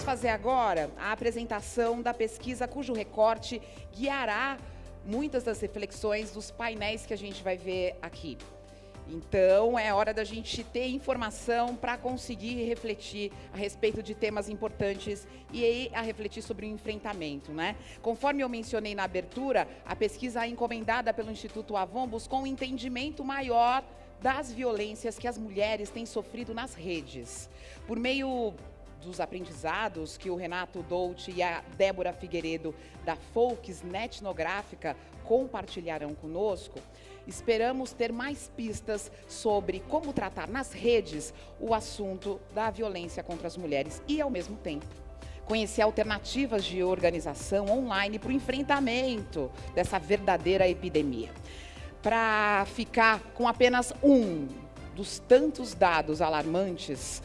Vamos fazer agora a apresentação da pesquisa cujo recorte guiará muitas das reflexões dos painéis que a gente vai ver aqui. Então, é hora da gente ter informação para conseguir refletir a respeito de temas importantes e a refletir sobre o enfrentamento, né? Conforme eu mencionei na abertura, a pesquisa encomendada pelo Instituto Avon buscou um entendimento maior das violências que as mulheres têm sofrido nas redes. Por meio dos aprendizados que o Renato Dolce e a Débora Figueiredo, da Folks Etnográfica, compartilharão conosco, esperamos ter mais pistas sobre como tratar nas redes o assunto da violência contra as mulheres e, ao mesmo tempo, conhecer alternativas de organização online para o enfrentamento dessa verdadeira epidemia. Para ficar com apenas um dos tantos dados alarmantes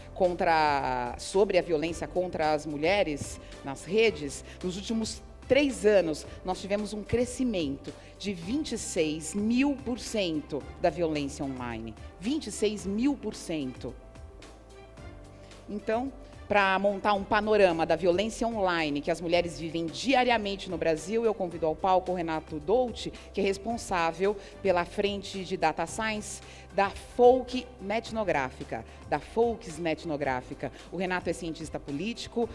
sobre a violência contra as mulheres nas redes, nos últimos 3 anos, nós tivemos um crescimento de 26.000% da violência online. 26.000%. Então, para montar um panorama da violência online que as mulheres vivem diariamente no Brasil, eu convido ao palco o Renato Dolce, que é responsável pela frente de Data Science da Folks Etnográfica. O Renato é cientista político,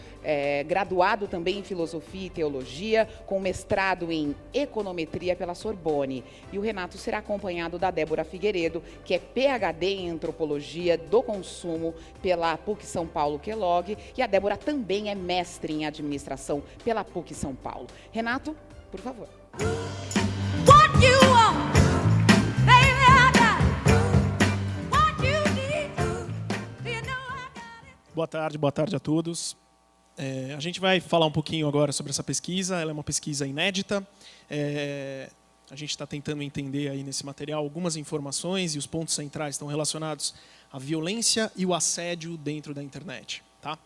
graduado também em filosofia e teologia, com mestrado em econometria pela Sorbonne. E o Renato será acompanhado da Débora Figueiredo, que é PhD em antropologia do consumo pela PUC São Paulo Kellogg, e a Débora também é mestre em administração pela PUC São Paulo. Renato, por favor. What you want? Boa tarde a todos. A gente vai falar um pouquinho agora sobre essa pesquisa. Ela é uma pesquisa inédita. A gente está tentando entender aí nesse material algumas informações e os pontos centrais estão relacionados à violência e o assédio dentro da internet. Tá?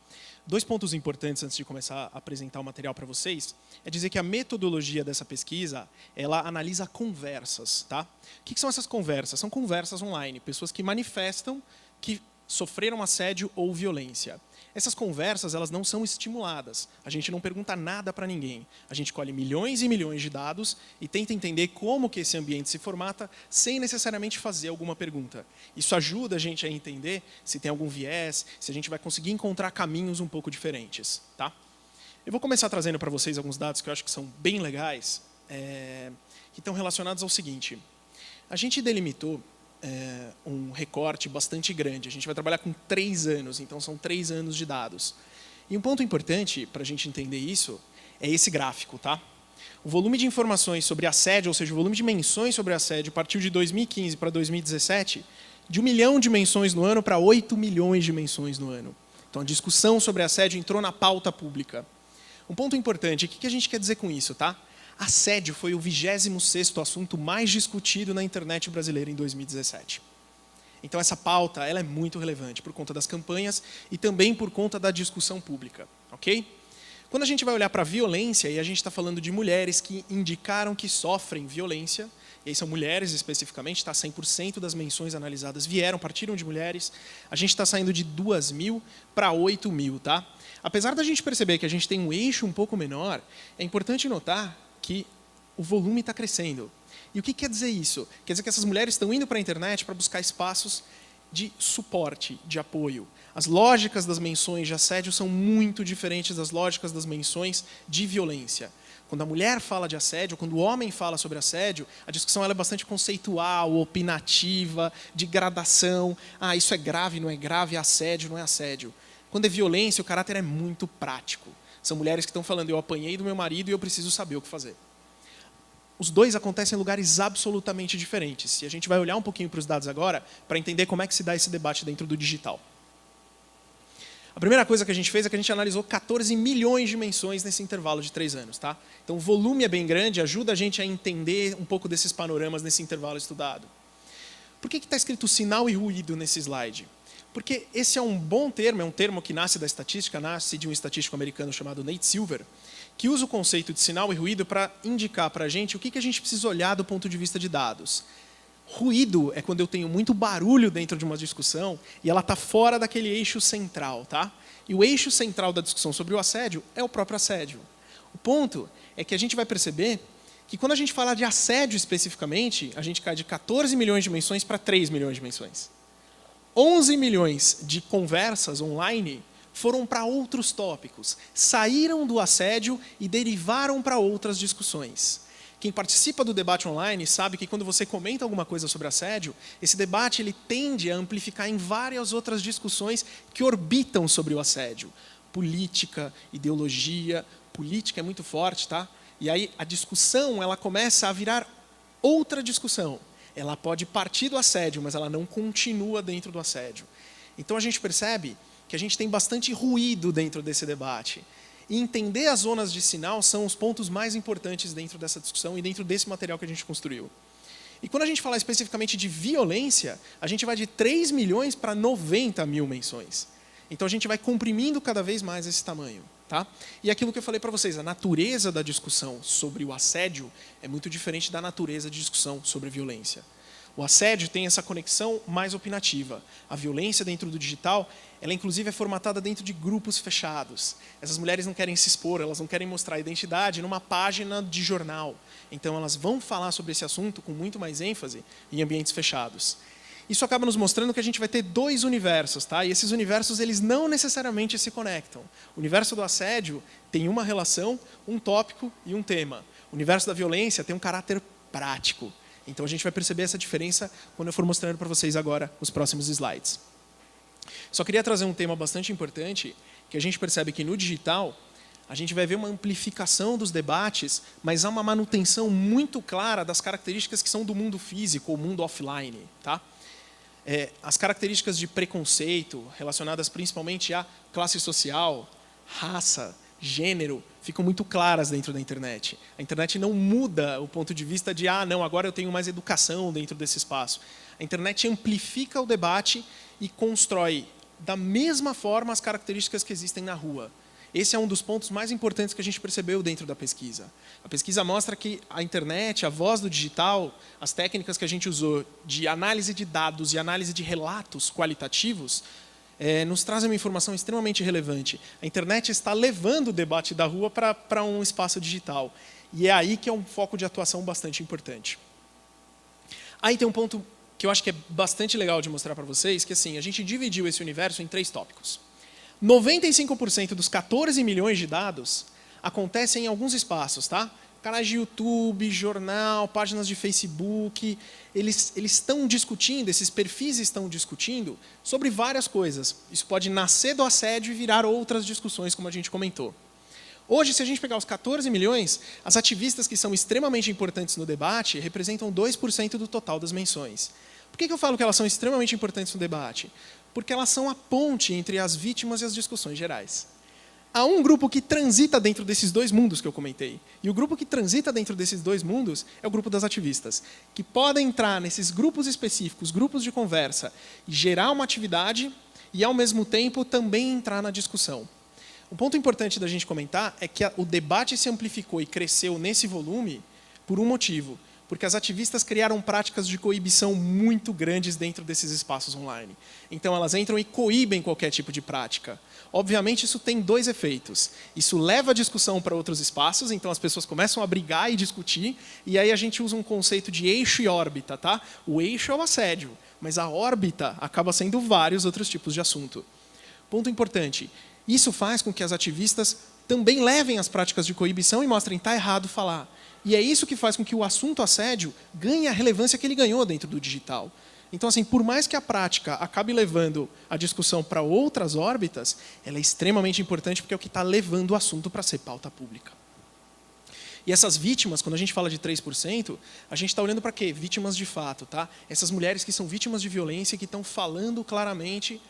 2 pontos importantes antes de começar a apresentar o material para vocês é dizer que a metodologia dessa pesquisa ela analisa conversas. Tá? O que são essas conversas? São conversas online, pessoas que manifestam que sofreram assédio ou violência. Essas conversas elas não são estimuladas. A gente não pergunta nada para ninguém. A gente colhe milhões e milhões de dados e tenta entender como que esse ambiente se formata sem necessariamente fazer alguma pergunta. Isso ajuda a gente a entender se tem algum viés, se a gente vai conseguir encontrar caminhos um pouco diferentes. Tá? Eu vou começar trazendo para vocês alguns dados que eu acho que são bem legais, que estão relacionados ao seguinte. A gente delimitou um recorte bastante grande. A gente vai trabalhar com 3 anos, então são 3 anos de dados. E um ponto importante para a gente entender isso é esse gráfico. Tá? O volume de informações sobre assédio, ou seja, o volume de menções sobre assédio, partiu de 2015 para 2017, de 1 milhão de menções no ano para 8 milhões de menções no ano. Então a discussão sobre assédio entrou na pauta pública. Um ponto importante, o que a gente quer dizer com isso? Tá? Assédio foi o 26º assunto mais discutido na internet brasileira em 2017. Então essa pauta ela é muito relevante por conta das campanhas e também por conta da discussão pública. Okay? Quando a gente vai olhar para a violência, e a gente está falando de mulheres que indicaram que sofrem violência, e aí são mulheres especificamente, tá? 100% das menções analisadas partiram de mulheres, a gente está saindo de 2.000 para 8.000. Tá? Apesar da gente perceber que a gente tem um eixo um pouco menor, é importante notar que o volume está crescendo. E o que quer dizer isso? Quer dizer que essas mulheres estão indo para a internet para buscar espaços de suporte, de apoio. As lógicas das menções de assédio são muito diferentes das lógicas das menções de violência. Quando a mulher fala de assédio, quando o homem fala sobre assédio, a discussão ela é bastante conceitual, opinativa, de gradação. Ah, isso é grave, não é grave, é assédio, não é assédio. Quando é violência, o caráter é muito prático. São mulheres que estão falando, eu apanhei do meu marido e eu preciso saber o que fazer. Os dois acontecem em lugares absolutamente diferentes. E a gente vai olhar um pouquinho para os dados agora para entender como é que se dá esse debate dentro do digital. A primeira coisa que a gente fez é que a gente analisou 14 milhões de menções nesse intervalo de 3 anos. Tá? Então o volume é bem grande, ajuda a gente a entender um pouco desses panoramas nesse intervalo estudado. Por que está escrito sinal e ruído nesse slide? Porque esse é um bom termo, é um termo que nasce da estatística, nasce de um estatístico americano chamado Nate Silver, que usa o conceito de sinal e ruído para indicar para a gente o que a gente precisa olhar do ponto de vista de dados. Ruído é quando eu tenho muito barulho dentro de uma discussão e ela está fora daquele eixo central, tá? E o eixo central da discussão sobre o assédio é o próprio assédio. O ponto é que a gente vai perceber que quando a gente fala de assédio especificamente, a gente cai de 14 milhões de menções para 3 milhões de menções. 11 milhões de conversas online foram para outros tópicos, saíram do assédio e derivaram para outras discussões. Quem participa do debate online sabe que quando você comenta alguma coisa sobre assédio, esse debate ele tende a amplificar em várias outras discussões que orbitam sobre o assédio. Política, ideologia, política é muito forte, tá? E aí a discussão ela começa a virar outra discussão. Ela pode partir do assédio, mas ela não continua dentro do assédio. Então a gente percebe que a gente tem bastante ruído dentro desse debate. E entender as zonas de sinal são os pontos mais importantes dentro dessa discussão e dentro desse material que a gente construiu. E quando a gente falar especificamente de violência, a gente vai de 3 milhões para 90 mil menções. Então a gente vai comprimindo cada vez mais esse tamanho. Tá? E aquilo que eu falei para vocês, a natureza da discussão sobre o assédio é muito diferente da natureza de discussão sobre violência. O assédio tem essa conexão mais opinativa. A violência dentro do digital, ela inclusive é formatada dentro de grupos fechados. Essas mulheres não querem se expor, elas não querem mostrar a identidade numa página de jornal. Então elas vão falar sobre esse assunto com muito mais ênfase em ambientes fechados. Isso acaba nos mostrando que a gente vai ter 2 universos, tá? E esses universos eles não necessariamente se conectam. O universo do assédio tem uma relação, um tópico e um tema. O universo da violência tem um caráter prático. Então a gente vai perceber essa diferença quando eu for mostrando para vocês agora os próximos slides. Só queria trazer um tema bastante importante, que a gente percebe que no digital a gente vai ver uma amplificação dos debates, mas há uma manutenção muito clara das características que são do mundo físico ou mundo offline, tá? As características de preconceito, relacionadas principalmente à classe social, raça, gênero, ficam muito claras dentro da internet. A internet não muda o ponto de vista de, não, agora eu tenho mais educação dentro desse espaço. A internet amplifica o debate e constrói da mesma forma as características que existem na rua. Esse é um dos pontos mais importantes que a gente percebeu dentro da pesquisa. A pesquisa mostra que a internet, a voz do digital, as técnicas que a gente usou de análise de dados e análise de relatos qualitativos, nos trazem uma informação extremamente relevante. A internet está levando o debate da rua para um espaço digital. E é aí que é um foco de atuação bastante importante. Aí tem um ponto que eu acho que é bastante legal de mostrar para vocês, que assim, a gente dividiu esse universo em 3 tópicos. 95% dos 14 milhões de dados acontecem em alguns espaços, tá? Canais de YouTube, jornal, páginas de Facebook, eles estão discutindo, esses perfis estão discutindo sobre várias coisas. Isso pode nascer do assédio e virar outras discussões, como a gente comentou. Hoje, se a gente pegar os 14 milhões, as ativistas que são extremamente importantes no debate representam 2% do total das menções. Por que eu falo que elas são extremamente importantes no debate? Porque elas são a ponte entre as vítimas e as discussões gerais. Há um grupo que transita dentro desses 2 mundos que eu comentei. E o grupo que transita dentro desses 2 mundos é o grupo das ativistas, que podem entrar nesses grupos específicos, grupos de conversa, e gerar uma atividade e, ao mesmo tempo, também entrar na discussão. Um ponto importante da gente comentar é que o debate se amplificou e cresceu nesse volume por um motivo. Porque as ativistas criaram práticas de coibição muito grandes dentro desses espaços online. Então, elas entram e coíbem qualquer tipo de prática. Obviamente, isso tem 2 efeitos. Isso leva a discussão para outros espaços, então as pessoas começam a brigar e discutir, e aí a gente usa um conceito de eixo e órbita. Tá? O eixo é o assédio, mas a órbita acaba sendo vários outros tipos de assunto. Ponto importante, isso faz com que as ativistas também levem as práticas de coibição e mostrem que está errado falar. E é isso que faz com que o assunto assédio ganhe a relevância que ele ganhou dentro do digital. Então, assim, por mais que a prática acabe levando a discussão para outras órbitas, ela é extremamente importante porque é o que está levando o assunto para ser pauta pública. E essas vítimas, quando a gente fala de 3%, a gente está olhando para quê? Vítimas de fato, tá? Essas mulheres que são vítimas de violência, que estão falando claramente,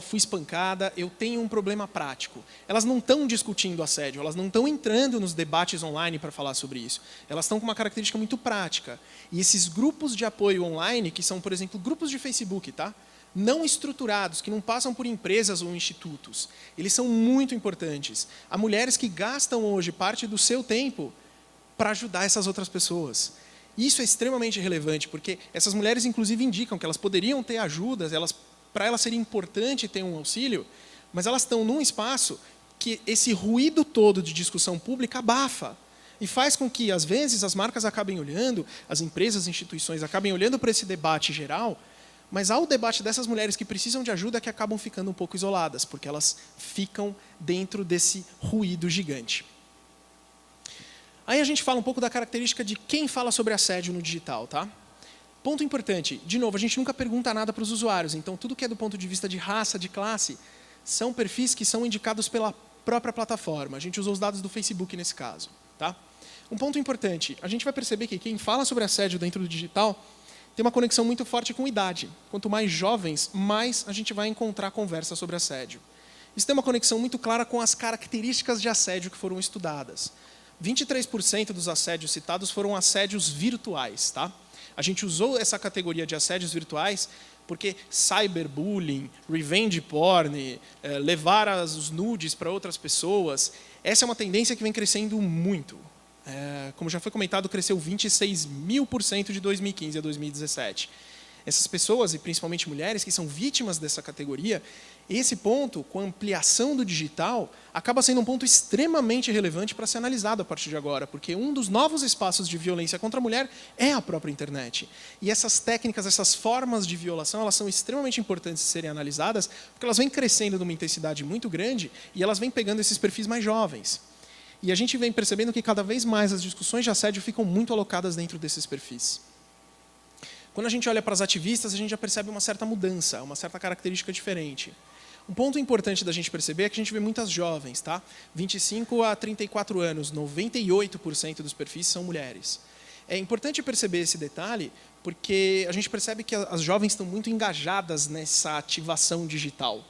fui espancada, eu tenho um problema prático. Elas não estão discutindo assédio, elas não estão entrando nos debates online para falar sobre isso. Elas estão com uma característica muito prática. E esses grupos de apoio online, que são, por exemplo, grupos de Facebook, tá? Não estruturados, que não passam por empresas ou institutos, eles são muito importantes. Há mulheres que gastam hoje parte do seu tempo para ajudar essas outras pessoas. Isso é extremamente relevante, porque essas mulheres, inclusive, indicam que elas poderiam ter ajudas, para elas seria importante ter um auxílio, mas elas estão num espaço que esse ruído todo de discussão pública abafa e faz com que, às vezes, as marcas acabem olhando, as empresas, as instituições acabem olhando para esse debate geral, mas há o debate dessas mulheres que precisam de ajuda que acabam ficando um pouco isoladas, porque elas ficam dentro desse ruído gigante. Aí a gente fala um pouco da característica de quem fala sobre assédio no digital, tá? Ponto importante, de novo, a gente nunca pergunta nada para os usuários, então tudo que é do ponto de vista de raça, de classe, são perfis que são indicados pela própria plataforma. A gente usou os dados do Facebook nesse caso, tá? Um ponto importante, a gente vai perceber que quem fala sobre assédio dentro do digital tem uma conexão muito forte com idade. Quanto mais jovens, mais a gente vai encontrar conversa sobre assédio. Isso tem uma conexão muito clara com as características de assédio que foram estudadas. 23% dos assédios citados foram assédios virtuais, tá? A gente usou essa categoria de assédios virtuais porque cyberbullying, revenge porn, levar os nudes para outras pessoas, essa é uma tendência que vem crescendo muito. Como já foi comentado, cresceu 26.000% de 2015 a 2017. Essas pessoas, e principalmente mulheres, que são vítimas dessa categoria, esse ponto, com a ampliação do digital, acaba sendo um ponto extremamente relevante para ser analisado a partir de agora, porque um dos novos espaços de violência contra a mulher é a própria internet. E essas técnicas, essas formas de violação, elas são extremamente importantes de serem analisadas, porque elas vêm crescendo numa intensidade muito grande e elas vêm pegando esses perfis mais jovens. E a gente vem percebendo que cada vez mais as discussões de assédio ficam muito alocadas dentro desses perfis. Quando a gente olha para as ativistas, a gente já percebe uma certa mudança, uma certa característica diferente. Um ponto importante da gente perceber é que a gente vê muitas jovens, tá? 25 a 34 anos, 98% dos perfis são mulheres. É importante perceber esse detalhe, porque a gente percebe que as jovens estão muito engajadas nessa ativação digital.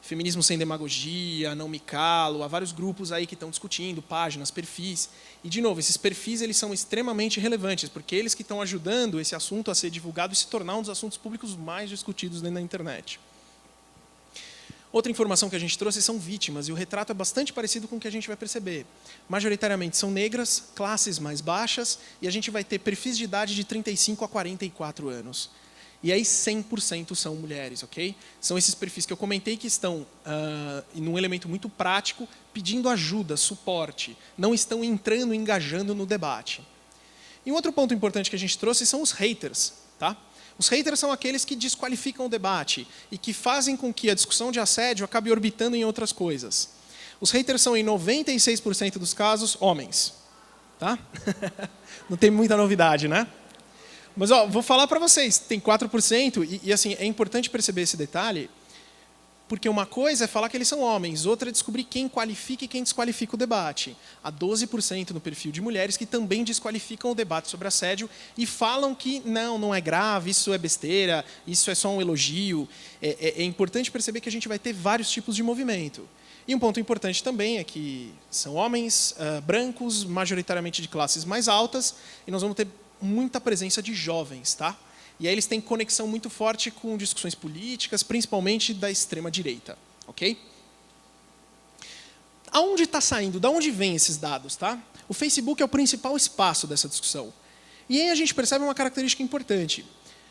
Feminismo sem demagogia, Não Me Calo, há vários grupos aí que estão discutindo, páginas, perfis. E, de novo, esses perfis eles são extremamente relevantes, porque eles que estão ajudando esse assunto a ser divulgado e se tornar um dos assuntos públicos mais discutidos dentro da internet. Outra informação que a gente trouxe são vítimas, e o retrato é bastante parecido com o que a gente vai perceber. Majoritariamente são negras, classes mais baixas, e a gente vai ter perfis de idade de 35 a 44 anos. E aí 100% são mulheres, ok? São esses perfis que eu comentei que estão, num elemento muito prático, pedindo ajuda, suporte. Não estão entrando, engajando no debate. E um outro ponto importante que a gente trouxe são os haters, tá? Os haters são aqueles que desqualificam o debate e que fazem com que a discussão de assédio acabe orbitando em outras coisas. Os haters são, em 96% dos casos, homens. Tá? Não tem muita novidade, né? Mas vou falar para vocês, tem 4%, e assim, é importante perceber esse detalhe, porque uma coisa é falar que eles são homens, outra é descobrir quem qualifica e quem desqualifica o debate. Há 12% no perfil de mulheres que também desqualificam o debate sobre assédio e falam que não é grave, isso é besteira, isso é só um elogio. É importante perceber que a gente vai ter vários tipos de movimento. E um ponto importante também é que são homens brancos, majoritariamente de classes mais altas, e nós vamos ter muita presença de jovens, tá? E aí eles têm conexão muito forte com discussões políticas, principalmente da extrema-direita, ok? Aonde está saindo? De onde vêm esses dados, tá? O Facebook é o principal espaço dessa discussão. E aí a gente percebe uma característica importante.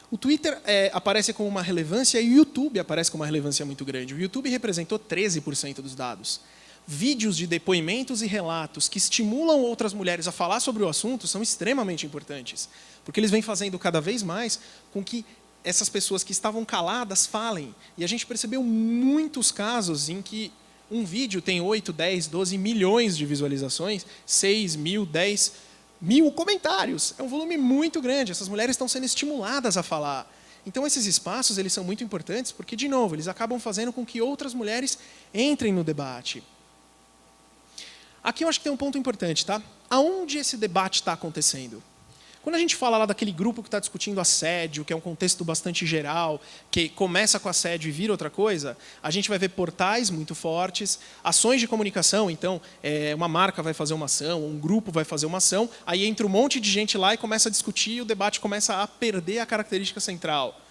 O Twitter aparece com uma relevância e o YouTube aparece com uma relevância muito grande. O YouTube representou 13% dos dados. Vídeos de depoimentos e relatos que estimulam outras mulheres a falar sobre o assunto são extremamente importantes, porque eles vêm fazendo cada vez mais com que essas pessoas que estavam caladas falem. E a gente percebeu muitos casos em que um vídeo tem 8, 10, 12 milhões de visualizações, 6 mil, 10 mil comentários. É um volume muito grande, essas mulheres estão sendo estimuladas a falar. Então, esses espaços eles são muito importantes porque, de novo, eles acabam fazendo com que outras mulheres entrem no debate. Aqui eu acho que tem um ponto importante, tá? Aonde esse debate está acontecendo? Quando a gente fala lá daquele grupo que está discutindo assédio, que é um contexto bastante geral, que começa com assédio e vira outra coisa, a gente vai ver portais muito fortes, ações de comunicação, então, uma marca vai fazer uma ação, um grupo vai fazer uma ação, aí entra um monte de gente lá e começa a discutir e o debate começa a perder a característica central.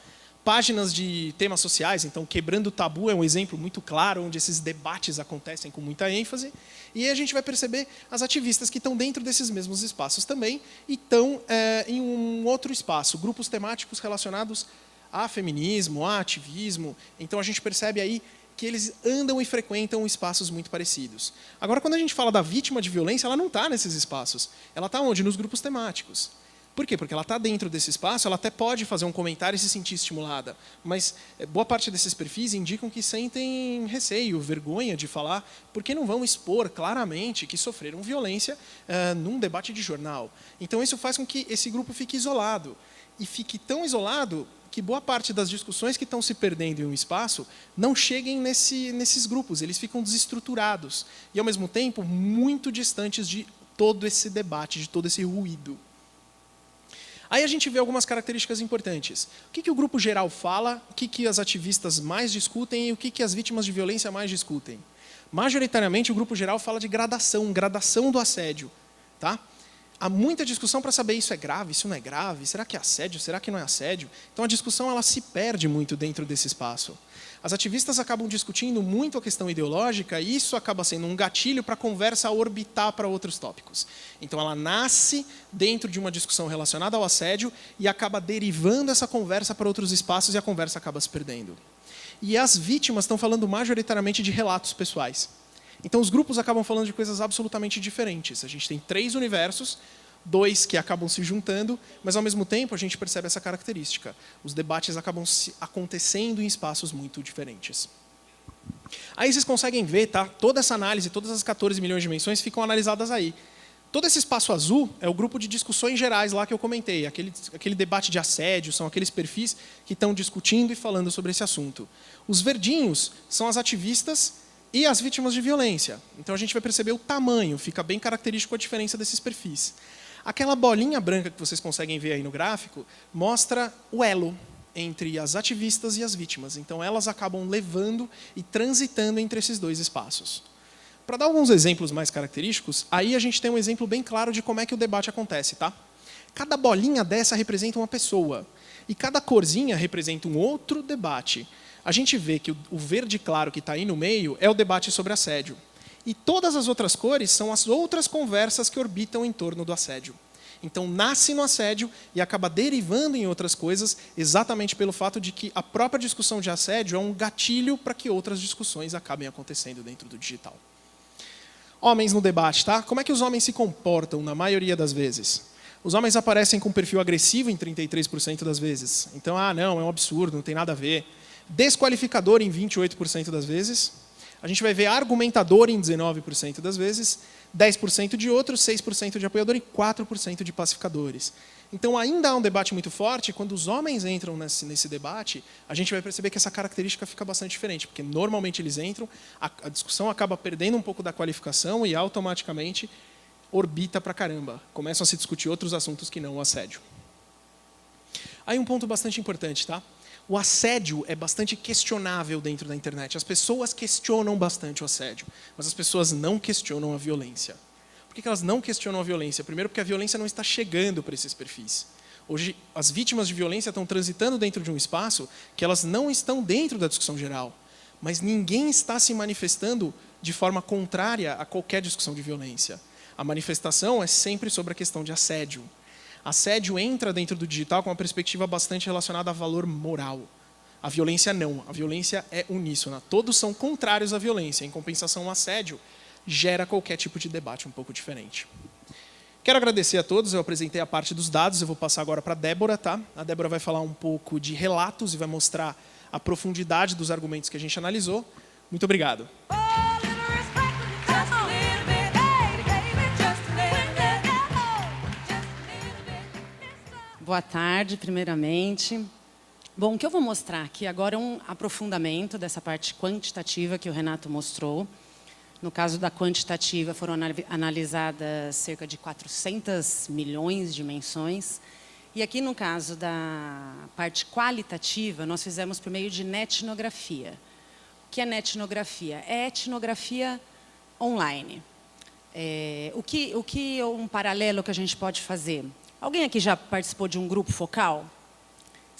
páginas de temas sociais, então Quebrando o Tabu é um exemplo muito claro, onde esses debates acontecem com muita ênfase, e aí a gente vai perceber as ativistas que estão dentro desses mesmos espaços também, e estão em um outro espaço, grupos temáticos relacionados a feminismo, a ativismo, então a gente percebe aí que eles andam e frequentam espaços muito parecidos. Agora, quando a gente fala da vítima de violência, ela não está nesses espaços, ela está onde? Nos grupos temáticos. Por quê? Porque ela está dentro desse espaço, ela até pode fazer um comentário e se sentir estimulada, mas boa parte desses perfis indicam que sentem receio, vergonha de falar, porque não vão expor claramente que sofreram violência num debate de jornal. Então, isso faz com que esse grupo fique isolado, e fique tão isolado que boa parte das discussões que estão se perdendo em um espaço não cheguem nesses grupos, eles ficam desestruturados, e, ao mesmo tempo, muito distantes de todo esse debate, de todo esse ruído. Aí a gente vê algumas características importantes. O que o grupo geral fala, o que as ativistas mais discutem e o que as vítimas de violência mais discutem. Majoritariamente, o grupo geral fala de gradação do assédio. Tá? Há muita discussão para saber isso é grave, isso não é grave, será que é assédio, será que não é assédio? Então a discussão ela se perde muito dentro desse espaço. As ativistas acabam discutindo muito a questão ideológica e isso acaba sendo um gatilho para a conversa orbitar para outros tópicos. Então ela nasce dentro de uma discussão relacionada ao assédio e acaba derivando essa conversa para outros espaços e a conversa acaba se perdendo. E as vítimas estão falando majoritariamente de relatos pessoais. Então os grupos acabam falando de coisas absolutamente diferentes. A gente tem 3 universos, 2 que acabam se juntando, mas, ao mesmo tempo, a gente percebe essa característica. Os debates acabam acontecendo em espaços muito diferentes. Aí vocês conseguem ver, tá? Toda essa análise, todas as 14 milhões de dimensões ficam analisadas aí. Todo esse espaço azul é o grupo de discussões gerais lá que eu comentei. Aquele debate de assédio, são aqueles perfis que estão discutindo e falando sobre esse assunto. Os verdinhos são as ativistas e as vítimas de violência. Então, a gente vai perceber o tamanho, fica bem característico a diferença desses perfis. Aquela bolinha branca que vocês conseguem ver aí no gráfico mostra o elo entre as ativistas e as vítimas. Então, elas acabam levando e transitando entre esses 2 espaços. Para dar alguns exemplos mais característicos, aí a gente tem um exemplo bem claro de como é que o debate acontece. Tá? Cada bolinha dessa representa uma pessoa. E cada corzinha representa um outro debate. A gente vê que o verde claro que está aí no meio é o debate sobre assédio. E todas as outras cores são as outras conversas que orbitam em torno do assédio. Então, nasce no assédio e acaba derivando em outras coisas, exatamente pelo fato de que a própria discussão de assédio é um gatilho para que outras discussões acabem acontecendo dentro do digital. Homens no debate, tá? Como é que os homens se comportam na maioria das vezes? Os homens aparecem com perfil agressivo em 33% das vezes. Então, não, é um absurdo, não tem nada a ver. Desqualificador em 28% das vezes. A gente vai ver argumentador em 19% das vezes, 10% de outros, 6% de apoiador e 4% de pacificadores. Então, ainda há um debate muito forte. Quando os homens entram nesse debate, a gente vai perceber que essa característica fica bastante diferente, porque normalmente eles entram, a discussão acaba perdendo um pouco da qualificação e automaticamente orbita pra caramba. Começam a se discutir outros assuntos que não o assédio. Aí um ponto bastante importante, tá? O assédio é bastante questionável dentro da internet. As pessoas questionam bastante o assédio, mas as pessoas não questionam a violência. Por que elas não questionam a violência? Primeiro, porque a violência não está chegando para esses perfis. Hoje, as vítimas de violência estão transitando dentro de um espaço que elas não estão dentro da discussão geral. Mas ninguém está se manifestando de forma contrária a qualquer discussão de violência. A manifestação é sempre sobre a questão de assédio. Assédio entra dentro do digital com uma perspectiva bastante relacionada a valor moral. A violência não. A violência é uníssona. Todos são contrários à violência. Em compensação, o assédio gera qualquer tipo de debate um pouco diferente. Quero agradecer a todos. Eu apresentei a parte dos dados. Eu vou passar agora para a Débora. Tá? A Débora vai falar um pouco de relatos e vai mostrar a profundidade dos argumentos que a gente analisou. Muito obrigado. Boa tarde, primeiramente. Bom, o que eu vou mostrar aqui agora é um aprofundamento dessa parte quantitativa que o Renato mostrou. No caso da quantitativa, foram analisadas cerca de 400 milhões de menções. E aqui, no caso da parte qualitativa, nós fizemos por meio de netnografia. O que é netnografia? É etnografia online. Um paralelo que a gente pode fazer? Alguém aqui já participou de um grupo focal?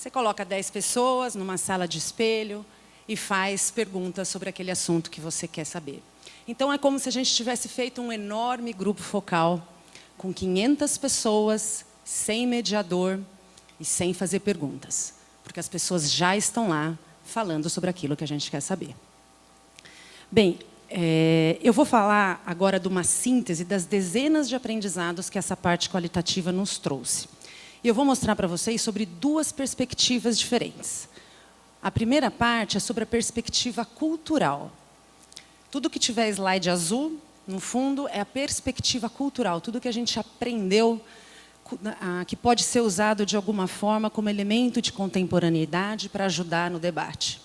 Você coloca 10 pessoas numa sala de espelho e faz perguntas sobre aquele assunto que você quer saber. Então, é como se a gente tivesse feito um enorme grupo focal com 500 pessoas, sem mediador e sem fazer perguntas. Porque as pessoas já estão lá falando sobre aquilo que a gente quer saber. Bem, eu vou falar agora de uma síntese das dezenas de aprendizados que essa parte qualitativa nos trouxe. E eu vou mostrar para vocês sobre 2 perspectivas diferentes. A primeira parte é sobre a perspectiva cultural. Tudo que tiver slide azul, no fundo, é a perspectiva cultural. Tudo que a gente aprendeu, que pode ser usado de alguma forma como elemento de contemporaneidade para ajudar no debate.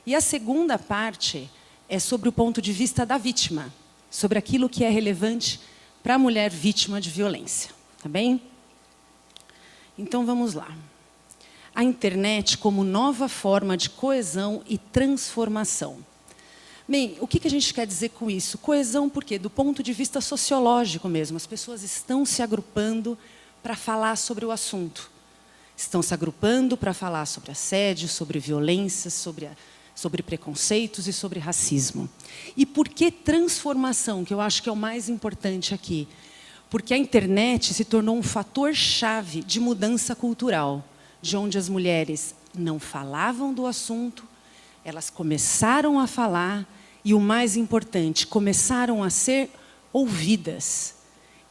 E a segunda parte é sobre o ponto de vista da vítima, sobre aquilo que é relevante para a mulher vítima de violência. Tá bem? Então, vamos lá. A internet como nova forma de coesão e transformação. Bem, o que a gente quer dizer com isso? Coesão por quê? Do ponto de vista sociológico mesmo. As pessoas estão se agrupando para falar sobre o assunto. Estão se agrupando para falar sobre assédio, sobre violência, sobre preconceitos e sobre racismo. E por que transformação, que eu acho que é o mais importante aqui? Porque a internet se tornou um fator-chave de mudança cultural, de onde as mulheres não falavam do assunto, elas começaram a falar e, o mais importante, começaram a ser ouvidas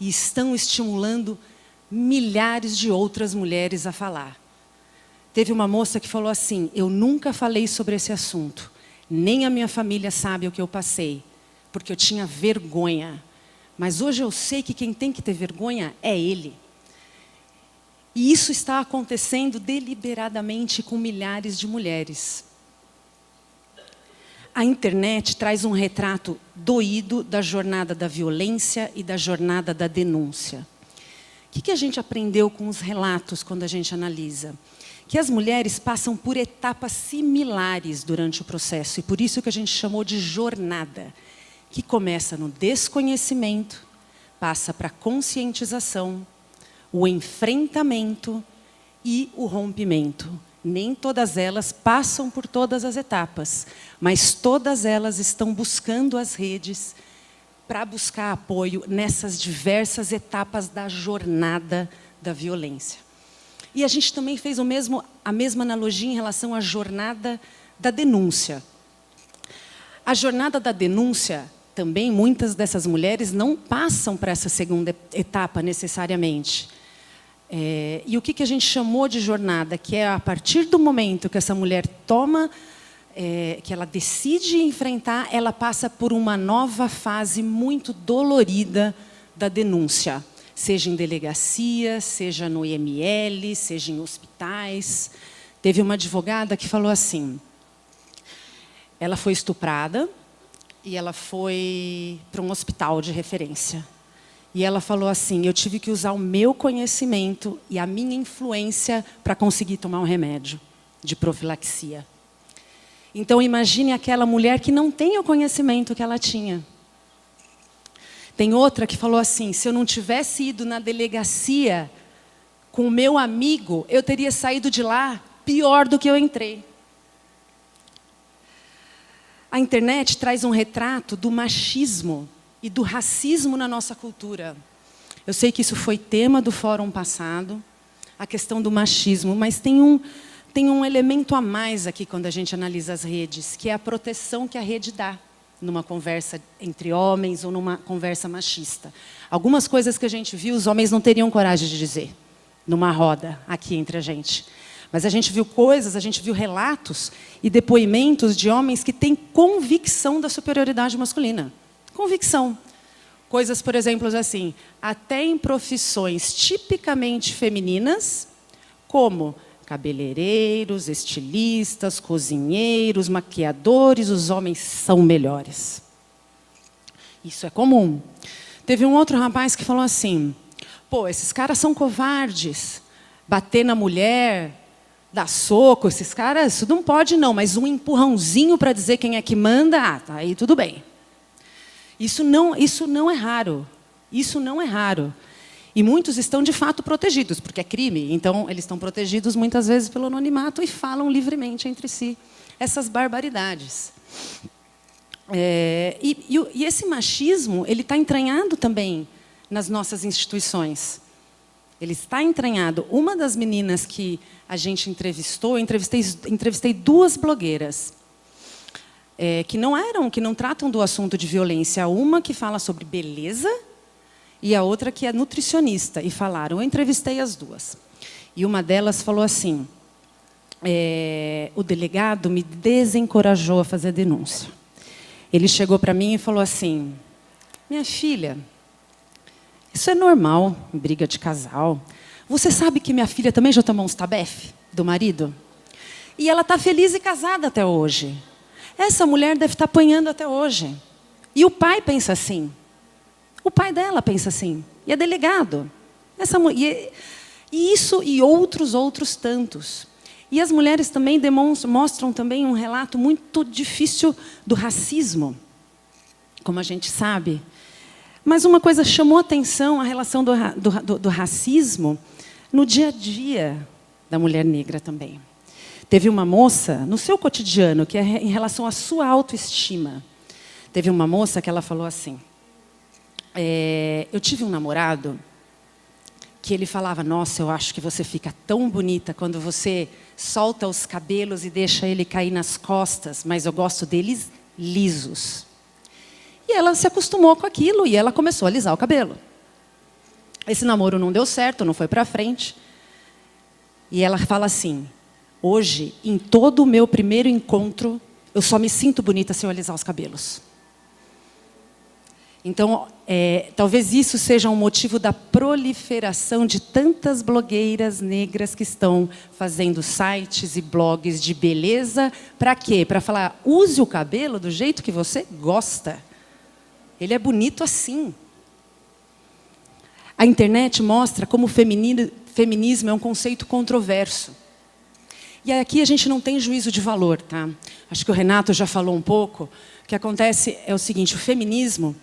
e estão estimulando milhares de outras mulheres a falar. Teve uma moça que falou assim: eu nunca falei sobre esse assunto, nem a minha família sabe o que eu passei, porque eu tinha vergonha. Mas hoje eu sei que quem tem que ter vergonha é ele. E isso está acontecendo deliberadamente com milhares de mulheres. A internet traz um retrato doído da jornada da violência e da jornada da denúncia. O que a gente aprendeu com os relatos quando a gente analisa? Que as mulheres passam por etapas similares durante o processo, e por isso que a gente chamou de jornada, que começa no desconhecimento, passa para a conscientização, o enfrentamento e o rompimento. Nem todas elas passam por todas as etapas, mas todas elas estão buscando as redes para buscar apoio nessas diversas etapas da jornada da violência. E a gente também fez a mesma analogia em relação à jornada da denúncia. A jornada da denúncia, também muitas dessas mulheres não passam para essa segunda etapa necessariamente. E o que a gente chamou de jornada, que é a partir do momento que essa mulher toma, que ela decide enfrentar, ela passa por uma nova fase muito dolorida da denúncia. Seja em delegacia, seja no IML, seja em hospitais. Teve uma advogada que falou assim, ela foi estuprada e ela foi para um hospital de referência. E ela falou assim, eu tive que usar o meu conhecimento e a minha influência para conseguir tomar um remédio de profilaxia. Então, imagine aquela mulher que não tem o conhecimento que ela tinha. Tem outra que falou assim, se eu não tivesse ido na delegacia com o meu amigo, eu teria saído de lá pior do que eu entrei. A internet traz um retrato do machismo e do racismo na nossa cultura. Eu sei que isso foi tema do fórum passado, a questão do machismo, mas tem um elemento a mais aqui quando a gente analisa as redes, que é a proteção que a rede dá numa conversa entre homens ou numa conversa machista. Algumas coisas que a gente viu, os homens não teriam coragem de dizer numa roda aqui entre a gente. Mas a gente viu coisas, a gente viu relatos e depoimentos de homens que têm convicção da superioridade masculina. Convicção. Coisas, por exemplo, assim, até em profissões tipicamente femininas, como cabeleireiros, estilistas, cozinheiros, maquiadores, os homens são melhores. Isso é comum. Teve um outro rapaz que falou assim, pô, esses caras são covardes, bater na mulher, dar soco, esses caras, isso não pode não, mas um empurrãozinho para dizer quem é que manda, tá aí tudo bem. Isso não é raro. Isso não é raro. E muitos estão, de fato, protegidos, porque é crime. Então, eles estão protegidos, muitas vezes, pelo anonimato e falam livremente entre si essas barbaridades. E esse machismo ele está entranhado também nas nossas instituições. Ele está entranhado. Uma das meninas que a gente entrevistou, entrevistei 2 blogueiras que não tratam do assunto de violência. Uma que fala sobre beleza e a outra que é nutricionista. E falaram, eu entrevistei as 2. E uma delas falou assim, o delegado me desencorajou a fazer a denúncia. Ele chegou para mim e falou assim, minha filha, isso é normal em briga de casal. Você sabe que minha filha também já tomou uns tabef do marido? E ela está feliz e casada até hoje. Essa mulher deve estar apanhando até hoje. E o pai pensa assim. O pai dela pensa assim. E é delegado. E isso e outros tantos. E as mulheres também mostram também um relato muito difícil do racismo, como a gente sabe. Mas uma coisa chamou a atenção, a relação do racismo no dia a dia da mulher negra também. Teve uma moça, no seu cotidiano, que é em relação à sua autoestima. Teve uma moça que ela falou assim, eu tive um namorado que ele falava, nossa, eu acho que você fica tão bonita quando você solta os cabelos e deixa ele cair nas costas, mas eu gosto deles lisos. E ela se acostumou com aquilo e ela começou a alisar o cabelo. Esse namoro não deu certo, não foi para frente. E ela fala assim, hoje, em todo o meu primeiro encontro, eu só me sinto bonita se eu alisar os cabelos. Então, talvez isso seja um motivo da proliferação de tantas blogueiras negras que estão fazendo sites e blogs de beleza. Para quê? Para falar, use o cabelo do jeito que você gosta. Ele é bonito assim. A internet mostra como o feminismo é um conceito controverso. E aqui a gente não tem juízo de valor, tá? Acho que o Renato já falou um pouco. O que acontece é o seguinte, o feminismo,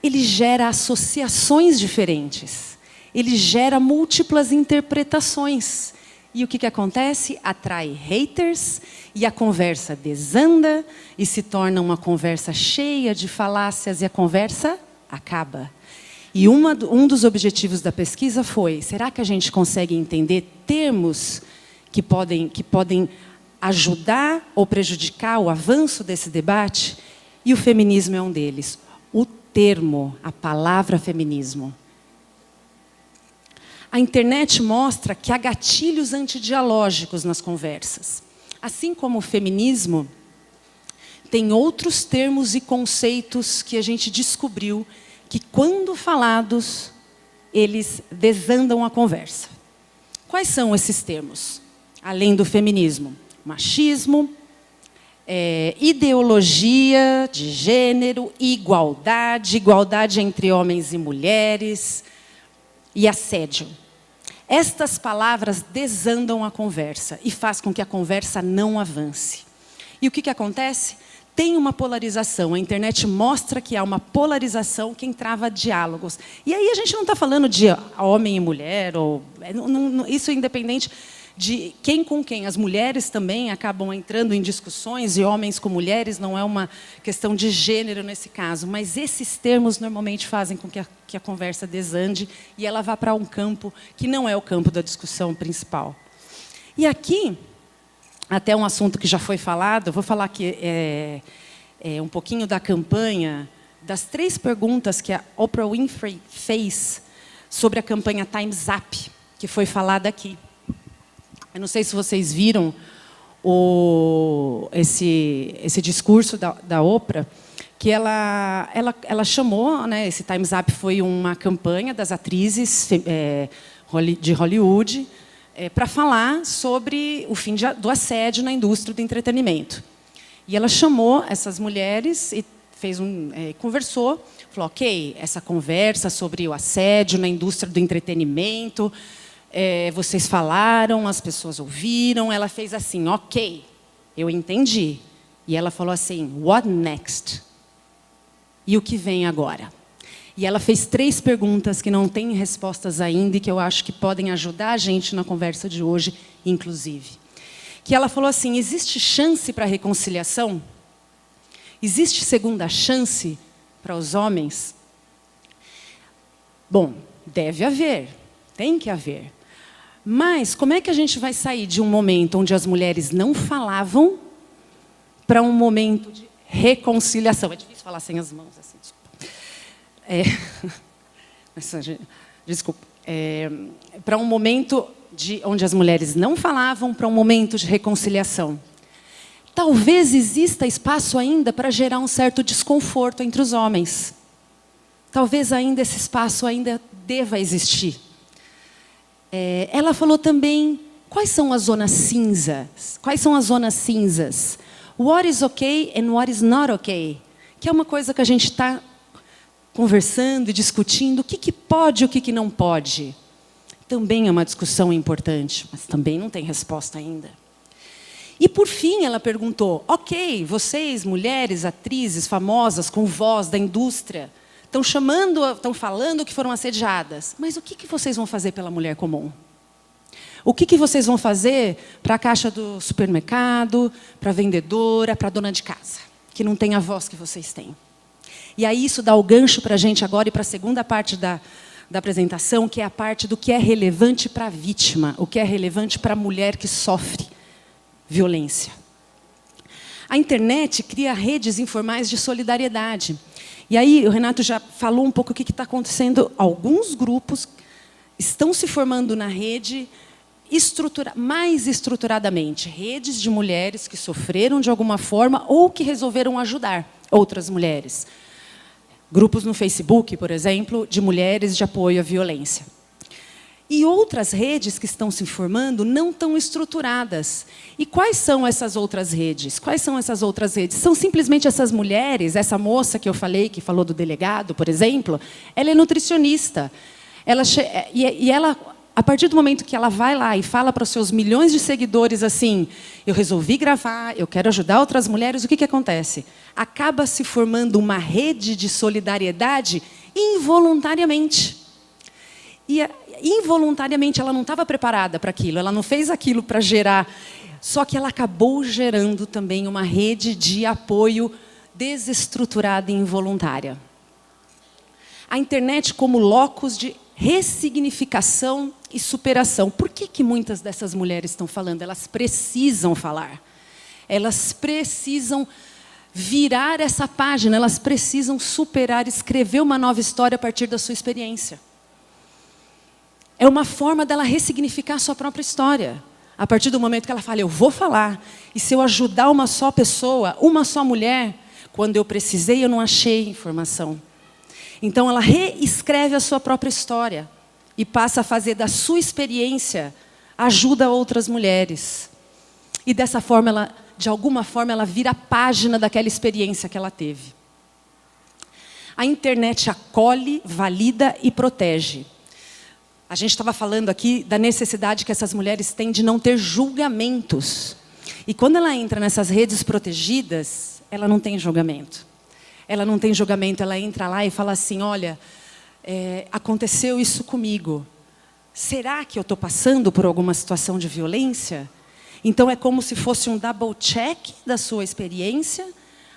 ele gera associações diferentes. Ele gera múltiplas interpretações. E o que acontece? Atrai haters e a conversa desanda e se torna uma conversa cheia de falácias e a conversa acaba. E um dos objetivos da pesquisa foi, será que a gente consegue entender termos que podem ajudar ou prejudicar o avanço desse debate? E o feminismo é um deles. O termo, a palavra feminismo. A internet mostra que há gatilhos antidialógicos nas conversas. Assim como o feminismo, tem outros termos e conceitos que a gente descobriu que, quando falados, eles desandam a conversa. Quais são esses termos? Além do feminismo, machismo, ideologia de gênero, igualdade entre homens e mulheres e assédio. Estas palavras desandam a conversa e faz com que a conversa não avance. E o que acontece? Tem uma polarização. A internet mostra que há uma polarização que entrava diálogos. E aí a gente não está falando de homem e mulher, isso é independente de quem com quem. As mulheres também acabam entrando em discussões, e homens com mulheres, não é uma questão de gênero nesse caso. Mas esses termos normalmente fazem com que a conversa desande e ela vá para um campo que não é o campo da discussão principal. E aqui, até um assunto que já foi falado, eu vou falar aqui um pouquinho da campanha, das 3 perguntas que a Oprah Winfrey fez sobre a campanha Time's Up, que foi falada aqui. Eu não sei se vocês viram esse discurso da Oprah, que ela chamou, né, esse Time's Up foi uma campanha das atrizes de Hollywood, para falar sobre o fim do assédio na indústria do entretenimento. E ela chamou essas mulheres e conversou, falou, ok, essa conversa sobre o assédio na indústria do entretenimento, vocês falaram, as pessoas ouviram, ela fez assim, ok, eu entendi. E ela falou assim, what next? E o que vem agora? E ela fez 3 perguntas que não têm respostas ainda e que eu acho que podem ajudar a gente na conversa de hoje, inclusive. Que ela falou assim: existe chance para reconciliação? Existe segunda chance para os homens? Bom, deve haver, tem que haver. Mas como é que a gente vai sair de um momento onde as mulheres não falavam para um momento de reconciliação? É difícil falar sem as mãos, assim, desculpa. Desculpa. Para um momento onde as mulheres não falavam, para um momento de reconciliação. Talvez exista espaço ainda para gerar um certo desconforto entre os homens. Talvez ainda esse espaço ainda deva existir. Ela falou também quais são as zonas cinzas. Quais são as zonas cinzas? What is okay and what is not okay? Que é uma coisa que a gente está conversando e discutindo. O que pode e o que não pode? Também é uma discussão importante, mas também não tem resposta ainda. E, por fim, ela perguntou: ok, vocês, mulheres, atrizes famosas, com voz da indústria, estão falando que foram assediadas. Mas o que vocês vão fazer pela mulher comum? O que vocês vão fazer para a caixa do supermercado, para a vendedora, para a dona de casa, que não tem a voz que vocês têm? E aí isso dá o gancho para a gente agora e para a segunda parte da apresentação, que é a parte do que é relevante para a vítima, o que é relevante para a mulher que sofre violência. A internet cria redes informais de solidariedade. E aí o Renato já falou um pouco o que está acontecendo. Alguns grupos estão se formando na rede mais estruturadamente. Redes de mulheres que sofreram de alguma forma ou que resolveram ajudar outras mulheres. Grupos no Facebook, por exemplo, de mulheres de apoio à violência. E outras redes que estão se formando não tão estruturadas. E quais são essas outras redes? Quais são essas outras redes? São simplesmente essas mulheres, essa moça que eu falei, que falou do delegado, por exemplo, ela é nutricionista. Ela, a partir do momento que ela vai lá e fala para os seus milhões de seguidores assim: eu resolvi gravar, eu quero ajudar outras mulheres, o que acontece? Acaba se formando uma rede de solidariedade involuntariamente. E involuntariamente ela não estava preparada para aquilo, ela não fez aquilo para gerar, só que ela acabou gerando também uma rede de apoio desestruturada e involuntária. A internet como locus de ressignificação e superação. Por que muitas dessas mulheres estão falando? Elas precisam falar. Elas precisam virar essa página, elas precisam superar, escrever uma nova história a partir da sua experiência. É uma forma dela ressignificar a sua própria história. A partir do momento que ela fala: eu vou falar, e se eu ajudar uma só pessoa, uma só mulher, quando eu precisei, eu não achei informação. Então, ela reescreve a sua própria história e passa a fazer da sua experiência ajuda a outras mulheres. E dessa forma, de alguma forma, ela vira a página daquela experiência que ela teve. A internet acolhe, valida e protege. A gente estava falando aqui da necessidade que essas mulheres têm de não ter julgamentos. E quando ela entra nessas redes protegidas, ela não tem julgamento. Ela não tem julgamento, ela entra lá e fala assim: olha, aconteceu isso comigo. Será que eu estou passando por alguma situação de violência? Então é como se fosse um double check da sua experiência.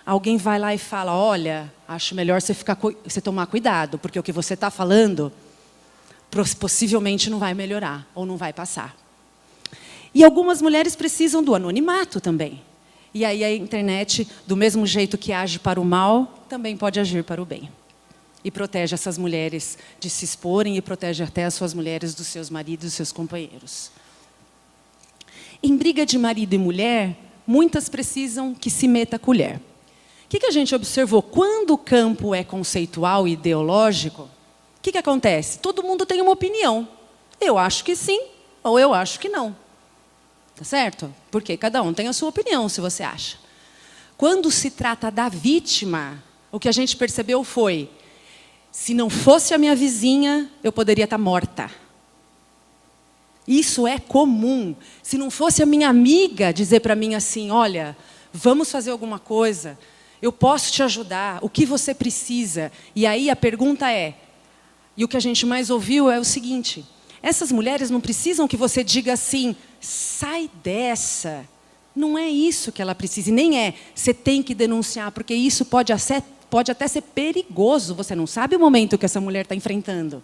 Alguém vai lá e fala: olha, acho melhor você tomar cuidado, porque o que você está falando possivelmente não vai melhorar ou não vai passar. E algumas mulheres precisam do anonimato também. E aí a internet, do mesmo jeito que age para o mal, também pode agir para o bem. E protege essas mulheres de se exporem e protege até as suas mulheres dos seus maridos e dos seus companheiros. Em briga de marido e mulher, muitas precisam que se meta a colher. O que a gente observou? Quando o campo é conceitual e ideológico, o que acontece? Todo mundo tem uma opinião. Eu acho que sim, ou eu acho que não. Tá certo? Porque cada um tem a sua opinião, se você acha. Quando se trata da vítima, o que a gente percebeu foi: se não fosse a minha vizinha, eu poderia estar morta. Isso é comum. Se não fosse a minha amiga dizer para mim assim: olha, vamos fazer alguma coisa, eu posso te ajudar, o que você precisa? E aí a pergunta é, e o que a gente mais ouviu é o seguinte, essas mulheres não precisam que você diga assim, sai dessa. Não é isso que ela precisa, e nem é, você tem que denunciar, porque isso pode até ser perigoso, você não sabe o momento que essa mulher está enfrentando.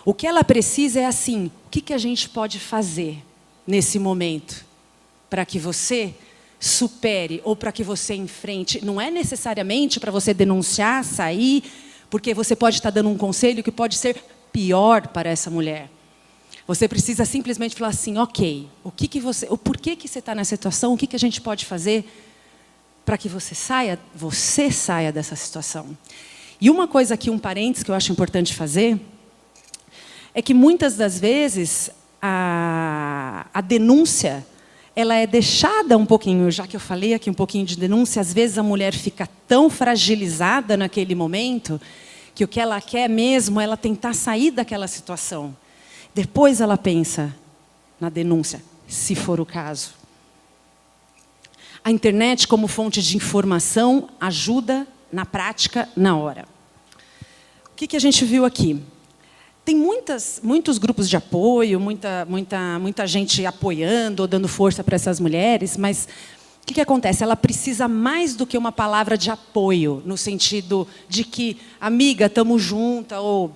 O que ela precisa é assim, o que a gente pode fazer nesse momento para que você supere ou para que você enfrente? Não é necessariamente para você denunciar, sair, porque você pode estar dando um conselho que pode ser pior para essa mulher. Você precisa simplesmente falar assim, ok, o porquê que você está nessa situação, o que a gente pode fazer para que você saia dessa situação. E uma coisa aqui, um parênteses que eu acho importante fazer, é que muitas das vezes a denúncia, ela é deixada um pouquinho, já que eu falei aqui um pouquinho de denúncia, às vezes a mulher fica tão fragilizada naquele momento, que o que ela quer mesmo é ela tentar sair daquela situação. Depois ela pensa na denúncia, se for o caso. A internet, como fonte de informação, ajuda na prática, na hora. O que a gente viu aqui? Tem muitos grupos de apoio, muita gente apoiando ou dando força para essas mulheres, mas o que acontece? Ela precisa mais do que uma palavra de apoio, no sentido de que, amiga, estamos juntas, ou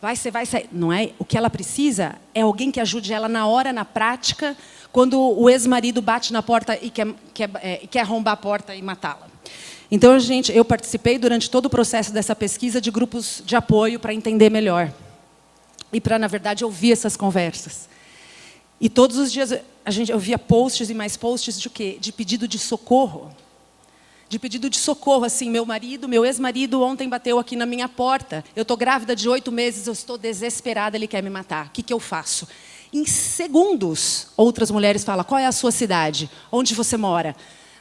você vai sair. Não é? O que ela precisa é alguém que ajude ela na hora, na prática, quando o ex-marido bate na porta e quer arrombar a porta e matá-la. Então, eu participei durante todo o processo dessa pesquisa de grupos de apoio para entender melhor. E para, na verdade, ouvir essas conversas. E todos os dias eu via posts e mais posts de quê? De pedido de socorro. De pedido de socorro, assim, meu ex-marido ontem bateu aqui na minha porta. Eu estou grávida de 8 meses, eu estou desesperada, ele quer me matar. O que eu faço? Em segundos, outras mulheres falam, qual é a sua cidade? Onde você mora?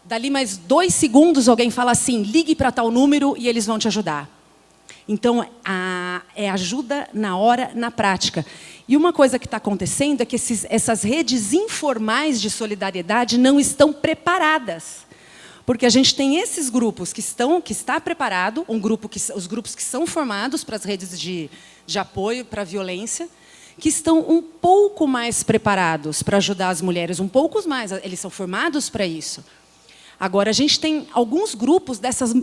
Dali mais 2 segundos, alguém fala assim, ligue para tal número e eles vão te ajudar. Então, é ajuda na hora, na prática. E uma coisa que está acontecendo é que essas redes informais de solidariedade não estão preparadas. Porque a gente tem esses grupos que está preparado, os grupos que são formados para as redes de apoio para a violência, que estão um pouco mais preparados para ajudar as mulheres, um pouco mais, eles são formados para isso. Agora, a gente tem alguns grupos dessas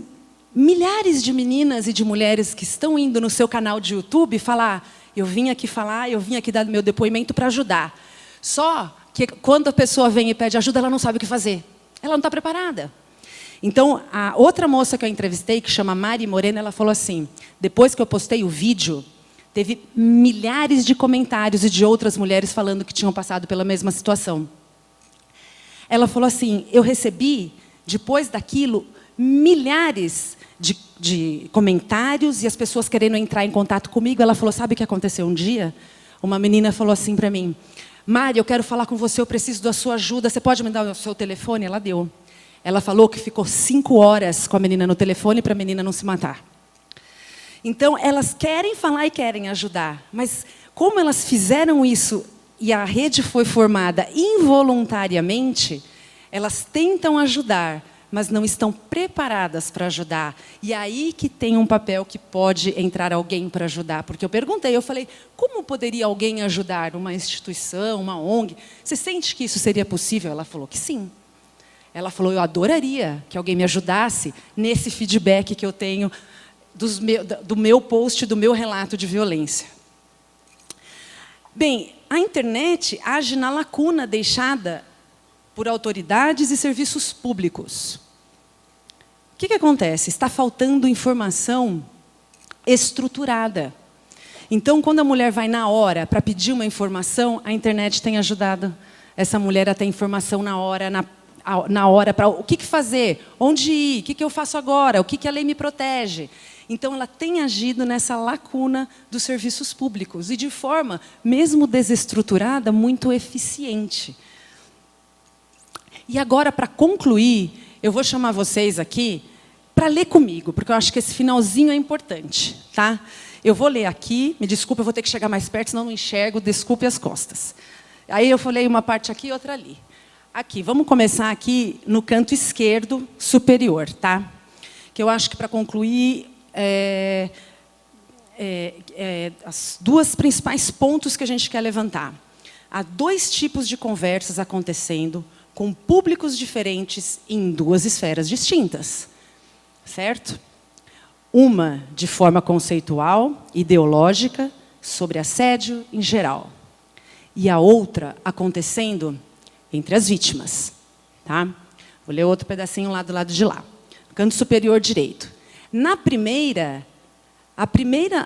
milhares de meninas e de mulheres que estão indo no seu canal de YouTube falar, eu vim aqui dar meu depoimento para ajudar. Só que quando a pessoa vem e pede ajuda, ela não sabe o que fazer. Ela não está preparada. Então, a outra moça que eu entrevistei, que chama Mari Morena, ela falou assim, depois que eu postei o vídeo, teve milhares de comentários e de outras mulheres falando que tinham passado pela mesma situação. Ela falou assim, eu recebi, depois daquilo, milhares de comentários e as pessoas querendo entrar em contato comigo. Ela falou, sabe o que aconteceu um dia? Uma menina falou assim para mim, Mari, eu quero falar com você, eu preciso da sua ajuda, você pode me dar o seu telefone? Ela deu. Ela falou que ficou 5 horas com a menina no telefone para a menina não se matar. Então, elas querem falar e querem ajudar, mas como elas fizeram isso e a rede foi formada involuntariamente, elas tentam ajudar, mas não estão preparadas para ajudar. E aí que tem um papel que pode entrar alguém para ajudar. Porque eu falei, como poderia alguém ajudar? Uma instituição, uma ONG? Você sente que isso seria possível? Ela falou que sim. Ela falou, eu adoraria que alguém me ajudasse nesse feedback que eu tenho do meu post, do meu relato de violência. Bem, a internet age na lacuna deixada por autoridades e serviços públicos. O que acontece? Está faltando informação estruturada. Então, quando a mulher vai na hora para pedir uma informação, a internet tem ajudado essa mulher a ter informação na hora para o que fazer, onde ir, o que eu faço agora, o que a lei me protege. Então, ela tem agido nessa lacuna dos serviços públicos e de forma, mesmo desestruturada, muito eficiente. E agora, para concluir, eu vou chamar vocês aqui para ler comigo, porque eu acho que esse finalzinho é importante. Tá? Eu vou ler aqui, me desculpe, eu vou ter que chegar mais perto, senão não enxergo, desculpe as costas. Aí eu falei uma parte aqui e outra ali. Aqui, vamos começar aqui no canto esquerdo superior. Tá? que eu acho que, para concluir, as duas principais pontos que a gente quer levantar. Há 2 tipos de conversas acontecendo com públicos diferentes em 2 esferas distintas, certo? Uma de forma conceitual, ideológica, sobre assédio em geral. E a outra acontecendo entre as vítimas. Tá? Vou ler outro pedacinho lá do lado de lá. Canto superior direito. Na primeira,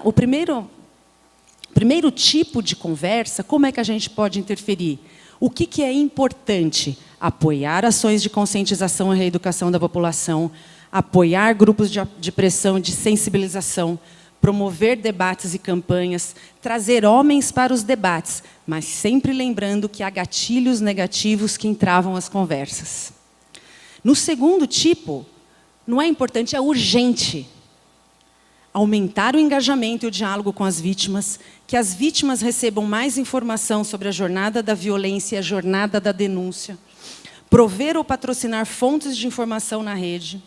o primeiro tipo de conversa, como é que a gente pode interferir? O que é importante? Apoiar ações de conscientização e reeducação da população, apoiar grupos de pressão e de sensibilização, promover debates e campanhas, trazer homens para os debates, mas sempre lembrando que há gatilhos negativos que entravam as conversas. No segundo tipo, não é importante, é urgente. Aumentar o engajamento e o diálogo com as vítimas, que as vítimas recebam mais informação sobre a jornada da violência e a jornada da denúncia, prover ou patrocinar fontes de informação na rede,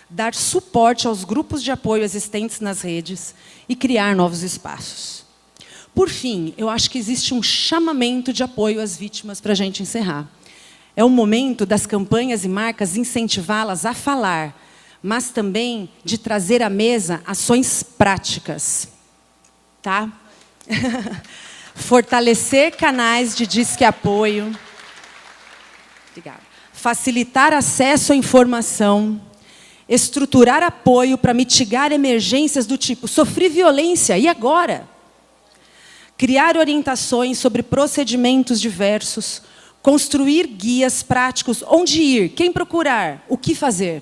dar suporte aos grupos de apoio existentes nas redes e criar novos espaços. Por fim, eu acho que existe um chamamento de apoio às vítimas para a gente encerrar. É o momento das campanhas e marcas incentivá-las a falar, mas também de trazer à mesa ações práticas. Tá? Fortalecer canais de disque-apoio. Obrigada. Facilitar acesso à informação. Estruturar apoio para mitigar emergências do tipo: sofri violência, e agora? Criar orientações sobre procedimentos diversos. Construir guias práticos. Onde ir? Quem procurar? O que fazer?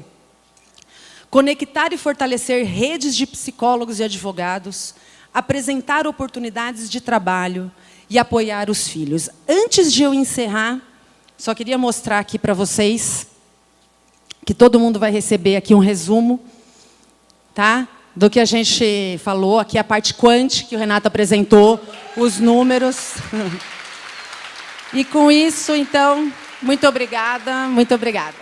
Conectar e fortalecer redes de psicólogos e advogados. Apresentar oportunidades de trabalho e apoiar os filhos. Antes de eu encerrar, só queria mostrar aqui para vocês que todo mundo vai receber aqui um resumo, tá? Do que a gente falou, aqui a parte quant, que o Renato apresentou, os números. E com isso, então, muito obrigada, muito obrigada.